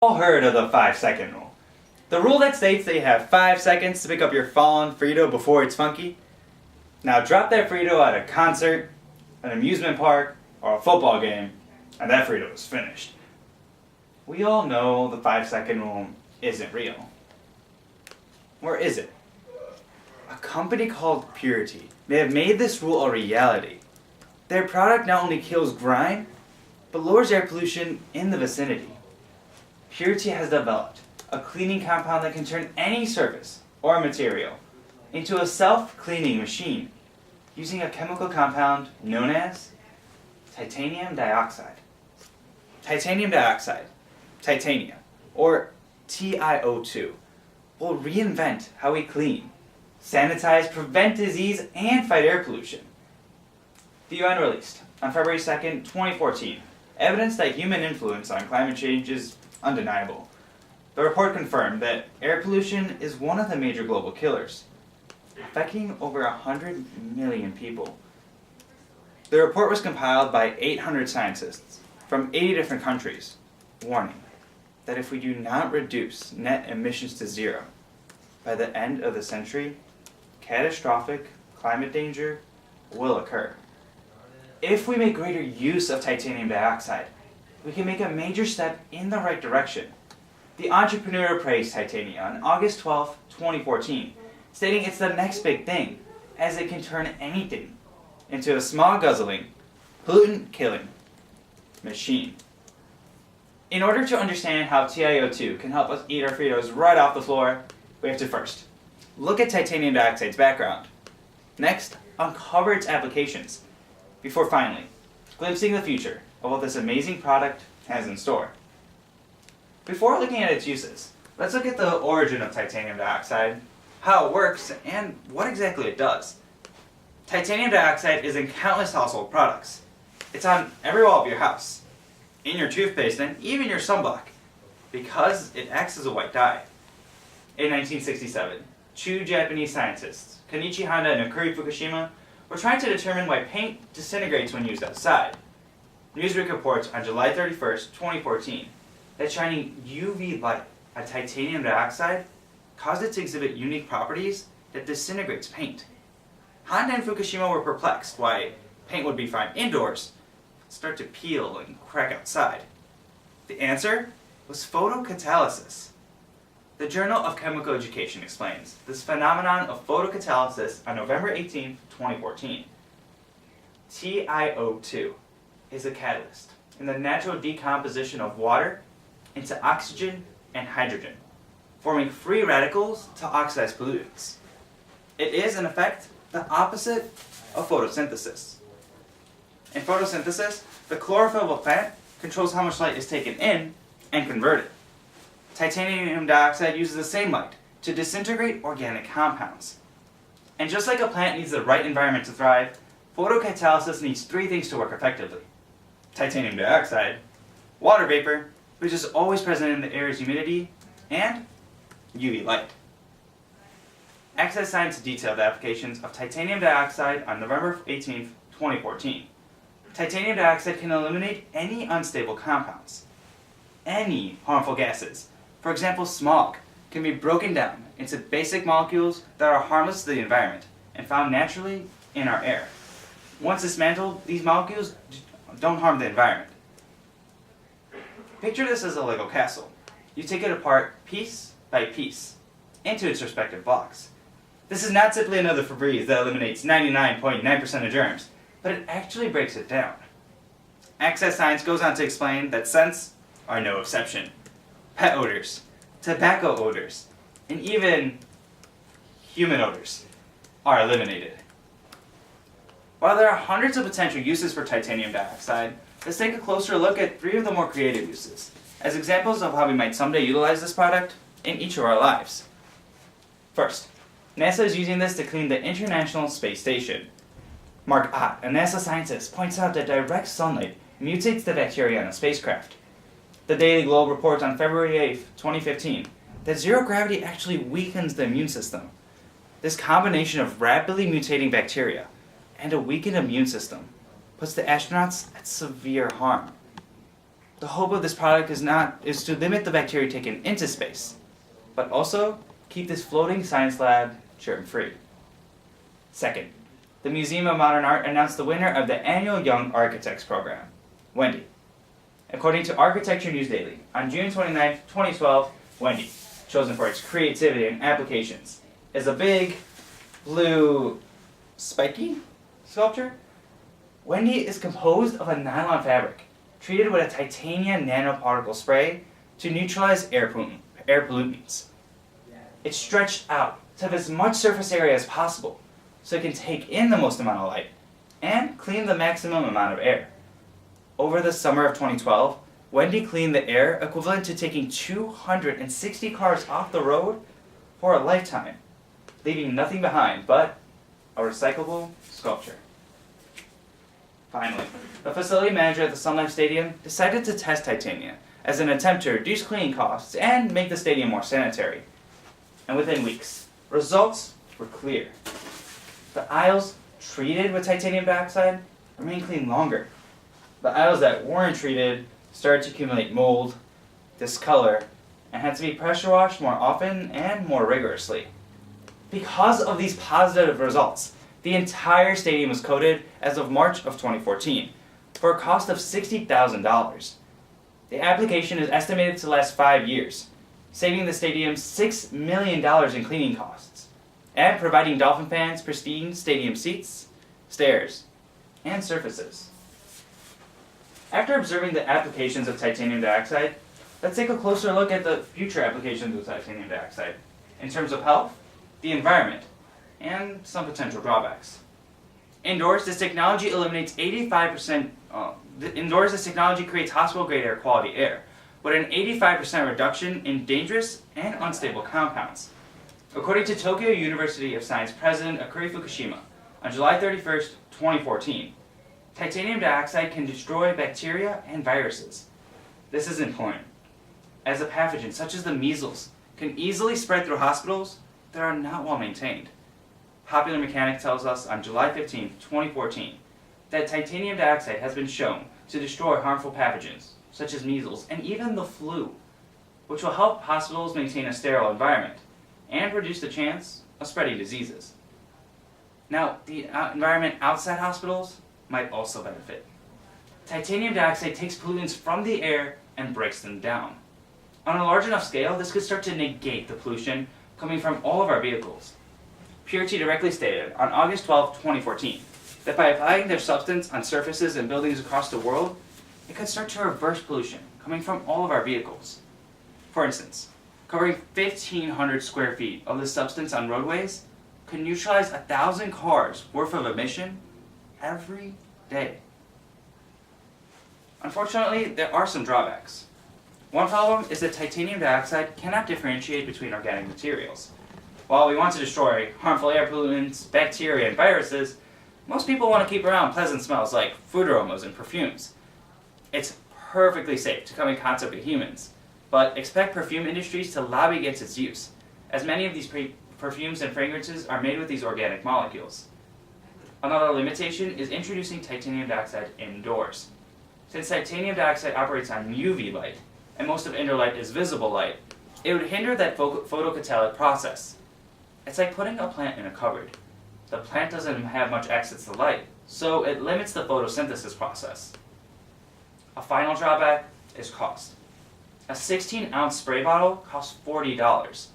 All heard of the 5-second rule. The rule that states that you have 5 seconds to pick up your fallen Frito before it's funky. Now drop that Frito at a concert, an amusement park, or a football game, and that Frito is finished. We all know the 5-second rule isn't real. Or is it? A company called Purity may have made this rule a reality. Their product not only kills grime, but lowers air pollution in the vicinity. Purity has developed a cleaning compound that can turn any surface or material into a self-cleaning machine using a chemical compound known as titanium dioxide. Titanium dioxide, titanium, or TiO2, will reinvent how we clean, sanitize, prevent disease, and fight air pollution. The UN released, on February 2nd, 2014, evidence that human influence on climate change is undeniable. The report confirmed that air pollution is one of the major global killers, affecting over 100 million people. The report was compiled by 800 scientists from 80 different countries, warning that if we do not reduce net emissions to zero by the end of the century, catastrophic climate danger will occur. If we make greater use of titanium dioxide, we can make a major step in the right direction. The entrepreneur praised titanium on August 12, 2014, stating it's the next big thing, as it can turn anything into a smog-guzzling, pollutant-killing machine. In order to understand how TiO2 can help us eat our Fritos right off the floor, we have to first look at titanium dioxide's background. Next, uncover its applications, before finally glimpsing the future of what this amazing product has in store. Before looking at its uses, let's look at the origin of titanium dioxide, how it works, and what exactly it does. Titanium dioxide is in countless household products. It's on every wall of your house, in your toothpaste, and even your sunblock, because it acts as a white dye. In 1967, two Japanese scientists, Kenichi Honda and Akuri Fukushima, were trying to determine why paint disintegrates when used outside. Newsweek reports on July 31st, 2014, that shining UV light at titanium dioxide caused it to exhibit unique properties that disintegrates paint. Honda and Fukushima were perplexed why paint would be fine indoors, but start to peel and crack outside. The answer was photocatalysis. The Journal of Chemical Education explains this phenomenon of photocatalysis on November 18, 2014. TiO2 is a catalyst in the natural decomposition of water into oxygen and hydrogen, forming free radicals to oxidize pollutants. It is, in effect, the opposite of photosynthesis. In photosynthesis, the chlorophyll of a plant controls how much light is taken in and converted. Titanium dioxide uses the same light to disintegrate organic compounds. And just like a plant needs the right environment to thrive, photocatalysis needs three things to work effectively: titanium dioxide, water vapor, which is always present in the air's humidity, and UV light. Access Science detailed the applications of titanium dioxide on November 18, 2014. Titanium dioxide can eliminate any unstable compounds. Any harmful gases, for example smog, can be broken down into basic molecules that are harmless to the environment and found naturally in our air. Once dismantled, these molecules don't harm the environment. Picture this as a Lego castle. You take it apart piece by piece into its respective blocks. This is not simply another Febreze that eliminates 99.9% of germs, but it actually breaks it down. Access Science goes on to explain that scents are no exception. Pet odors, tobacco odors, and even human odors are eliminated. While there are hundreds of potential uses for titanium dioxide, let's take a closer look at three of the more creative uses, as examples of how we might someday utilize this product in each of our lives. First, NASA is using this to clean the International Space Station. Mark Ott, a NASA scientist, points out that direct sunlight mutates the bacteria on a spacecraft. The Daily Globe reports on February 8, 2015, that zero gravity actually weakens the immune system. This combination of rapidly mutating bacteria and a weakened immune system puts the astronauts at severe harm. The hope of this product is to limit the bacteria taken into space, but also keep this floating science lab germ-free. Second, the Museum of Modern Art announced the winner of the annual Young Architects program, Wendy. According to Architecture News Daily, on June 29, 2012, Wendy, chosen for its creativity and applications, is a big, blue, spiky sculpture. Wendy is composed of a nylon fabric treated with a titanium nanoparticle spray to neutralize air pollutants. It's stretched out to have as much surface area as possible so it can take in the most amount of light and clean the maximum amount of air. Over the summer of 2012, Wendy cleaned the air equivalent to taking 260 cars off the road for a lifetime, leaving nothing behind but a recyclable sculpture. Finally, the facility manager at the Sun Life Stadium decided to test titanium as an attempt to reduce cleaning costs and make the stadium more sanitary. And within weeks, results were clear. The aisles treated with titanium dioxide remained clean longer. The aisles that weren't treated started to accumulate mold, discolor, and had to be pressure washed more often and more rigorously. Because of these positive results, the entire stadium was coated as of March of 2014 for a cost of $60,000. The application is estimated to last 5 years, saving the stadium $6 million in cleaning costs, and providing Dolphin fans pristine stadium seats, stairs, and surfaces. After observing the applications of titanium dioxide, let's take a closer look at the future applications of titanium dioxide in terms of health, the environment, and some potential drawbacks. Indoors, this technology eliminates 85%. Indoors, this technology creates hospital-grade air quality air, with an 85% reduction in dangerous and unstable compounds. According to Tokyo University of Science President Akira Fukushima, on July 31st, 2014, titanium dioxide can destroy bacteria and viruses. This is important, as a pathogen such as the measles can easily spread through hospitals that are not well maintained. Popular Mechanic tells us on July 15, 2014, that titanium dioxide has been shown to destroy harmful pathogens, such as measles and even the flu, which will help hospitals maintain a sterile environment and reduce the chance of spreading diseases. Now, the environment outside hospitals might also benefit. Titanium dioxide takes pollutants from the air and breaks them down. On a large enough scale, this could start to negate the pollution coming from all of our vehicles. Purity directly stated on August 12, 2014, that by applying their substance on surfaces and buildings across the world, it could start to reverse pollution coming from all of our vehicles. For instance, covering 1,500 square feet of this substance on roadways could neutralize 1,000 cars worth of emission every day. Unfortunately, there are some drawbacks. One problem is that titanium dioxide cannot differentiate between organic materials. While we want to destroy harmful air pollutants, bacteria, and viruses, most people want to keep around pleasant smells like food aromas and perfumes. It's perfectly safe to come in contact with humans, but expect perfume industries to lobby against its use, as many of these perfumes and fragrances are made with these organic molecules. Another limitation is introducing titanium dioxide indoors. Since titanium dioxide operates on UV light, and most of indoor light is visible light, it would hinder that photocatalytic process. It's like putting a plant in a cupboard. The plant doesn't have much access to light, so it limits the photosynthesis process. A final drawback is cost. A 16-ounce spray bottle costs $40.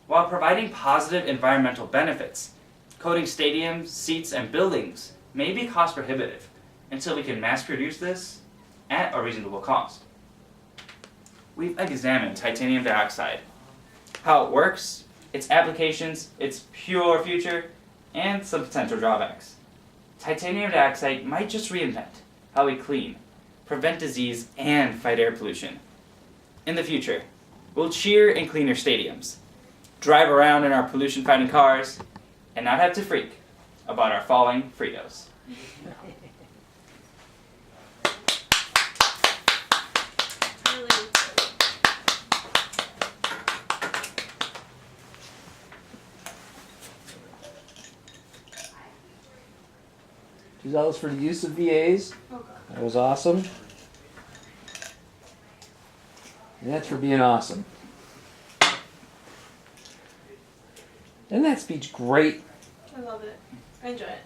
While providing positive environmental benefits, coating stadiums, seats, and buildings may be cost prohibitive until we can mass produce this at a reasonable cost. We've examined titanium dioxide, how it works, its applications, its pure future, and some potential drawbacks. Titanium dioxide might just reinvent how we clean, prevent disease, and fight air pollution. In the future, we'll cheer in cleaner stadiums, drive around in our pollution-fighting cars, and not have to freak about our falling Fritos. $2 for the use of VAs. That was awesome. And that's for being awesome. Isn't that speech great? I love it. I enjoy it.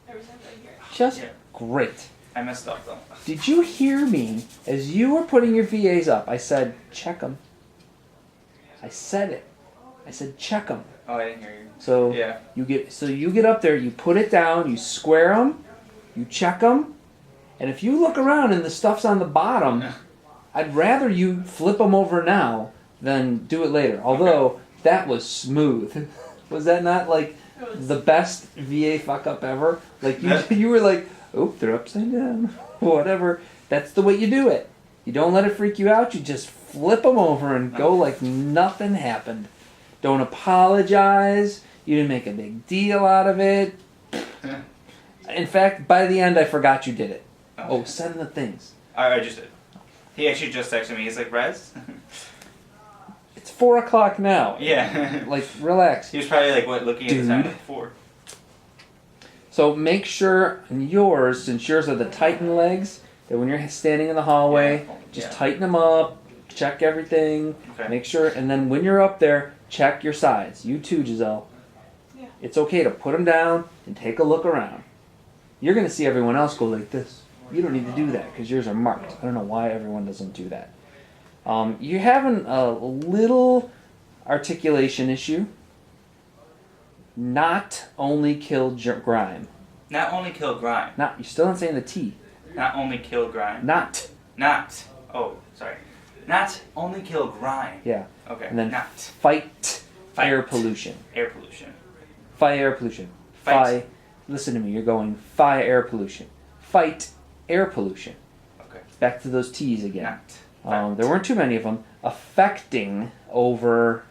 Every time I hear it. Just great. I messed up though. Did you hear me as you were putting your VAs up? I said, check them. I said it. I said, check them. Oh, I didn't hear you. So Yeah. you get up there, you put it down, you square them, you check them, and if you look around and the stuff's on the bottom, I'd rather you flip them over now than do it later. Although that was smooth. Was that not like the best VA fuck up ever? Like you were like, oh, they're upside down, whatever. That's the way you do it. You don't let it freak you out. You just flip them over and go like nothing happened. Don't apologize. You didn't make a big deal out of it. In fact, by the end, I forgot you did it. Oh, send the things. I just did. He actually just texted me. He's like, Rez? It's 4 o'clock now. Yeah. Like, relax. He was probably like, what, looking at the time before. So make sure yours, since yours are the Titan legs, that when you're standing in the hallway, just tighten them up, check everything, make sure, and then when you're up there, check your sides. You too, Giselle. Yeah. It's okay to put them down and take a look around. You're going to see everyone else go like this. You don't need to do that because yours are marked. I don't know why everyone doesn't do that. You're having a little articulation issue. Not only kill grime. Not only kill grime. Not. You're still not saying the T. Not only kill grime. Not. Oh, sorry. Not only kill grime. Yeah. Okay. And then not. Fight air pollution. Air pollution. Fight air pollution. Fight. Listen to me. You're going fight air pollution. Fight air pollution. Okay. Back to those T's again. Not. There weren't too many of them. Affecting over.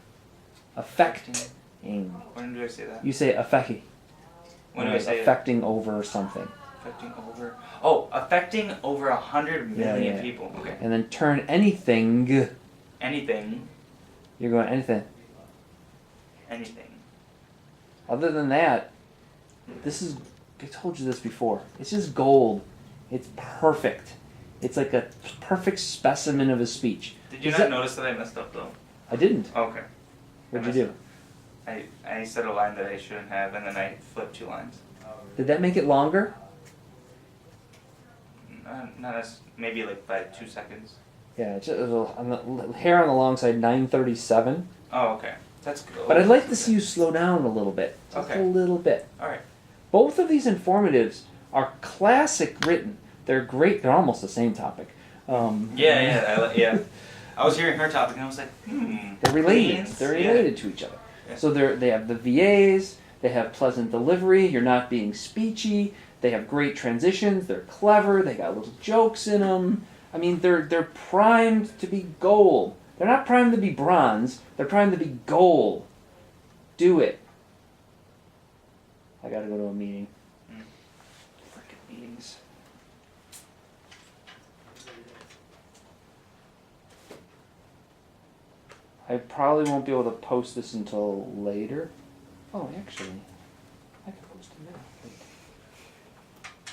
Affecting. When do I say that? You say affecting. When do I say affecting over something. Affecting over. Oh, affecting over 100 million Yeah. people. Okay. And then turn anything. Anything. You're going anything. Anything. Other than that, this is. I told you this before. It's just gold. It's perfect. It's like a perfect specimen of a speech. Did you not notice that I messed up though? I didn't. Okay. What'd you do? I said a line that I shouldn't have, and then I flipped 2 lines. Did that make it longer? Not as maybe like by 2 seconds. Yeah, it's just, on the hair on the long side, 937. Oh, okay. That's good. But I'd like to see you slow down a little bit. Just a little bit. All right. Both of these informatives are classic written. They're great. They're almost the same topic. Yeah. I was hearing her topic, and I was like, They're related. Planes? They're related to each other. Yeah. So they have the VAs. They have pleasant delivery. You're not being speechy. They have great transitions. They're clever. They got little jokes in them. I mean, they're primed to be gold. They're not primed to be bronze. They're primed to be gold. Do it. I gotta go to a meeting. Frickin' meetings. I probably won't be able to post this until later. Oh, actually, I can post it now. Wait.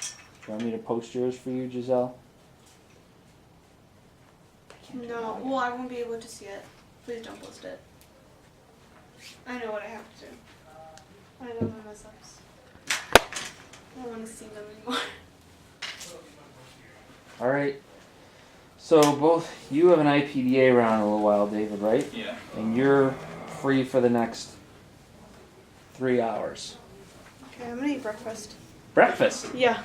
Do you want me to post yours for you, Giselle? No, well, I won't be able to see it. Please don't post it. I know what I have to do. I know my mess ups. I don't want to see them anymore. All right. So both you have an IPDA round in a little while, David, right? Yeah. And you're free for the next 3 hours. Okay, I'm gonna eat breakfast. Breakfast? Yeah.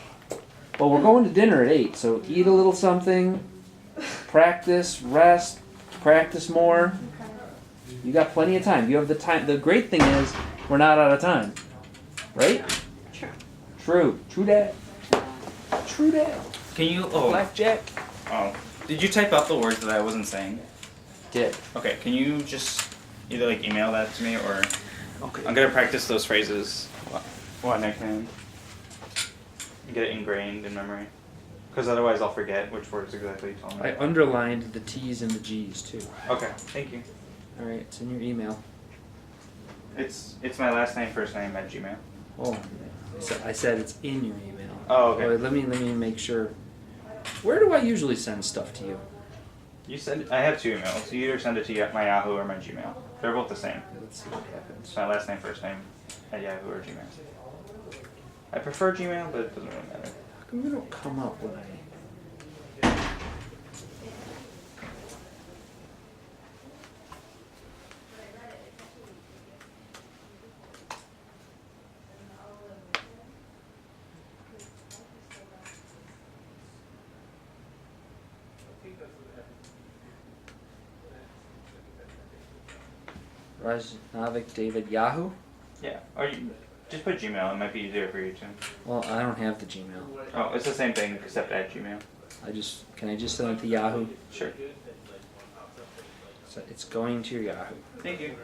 Well, we're going to dinner at 8, so eat a little something, practice, rest, practice more. You got plenty of time. You have the time. The great thing is we're not out of time. Right? True. True that. True that. Can you? Blackjack. Oh. Did you type out the words that I wasn't saying? Did. Okay. Can you just either like email that to me or? Okay. I'm gonna practice those phrases when I can. Get it ingrained in memory. Because otherwise I'll forget which words exactly you told me. I underlined the T's and the G's too. Okay. Thank you. All right, it's in your email. It's my last name, first name at Gmail. Oh, I said it's in your email. Oh, okay. Wait, let me make sure. Where do I usually send stuff to you? You send. I have two emails. You either send it to my Yahoo or my Gmail. They're both the same. Let's see what happens. It's my last name, first name, at Yahoo or Gmail. I prefer Gmail, but it doesn't really matter. How come you don't come up when I... Rajnavik David Yahoo? Yeah, or you just put Gmail. It might be easier for you too. Well, I don't have the Gmail. Oh, it's the same thing except at Gmail. Can I just send it to Yahoo? Sure. So it's going to your Yahoo. Thank you.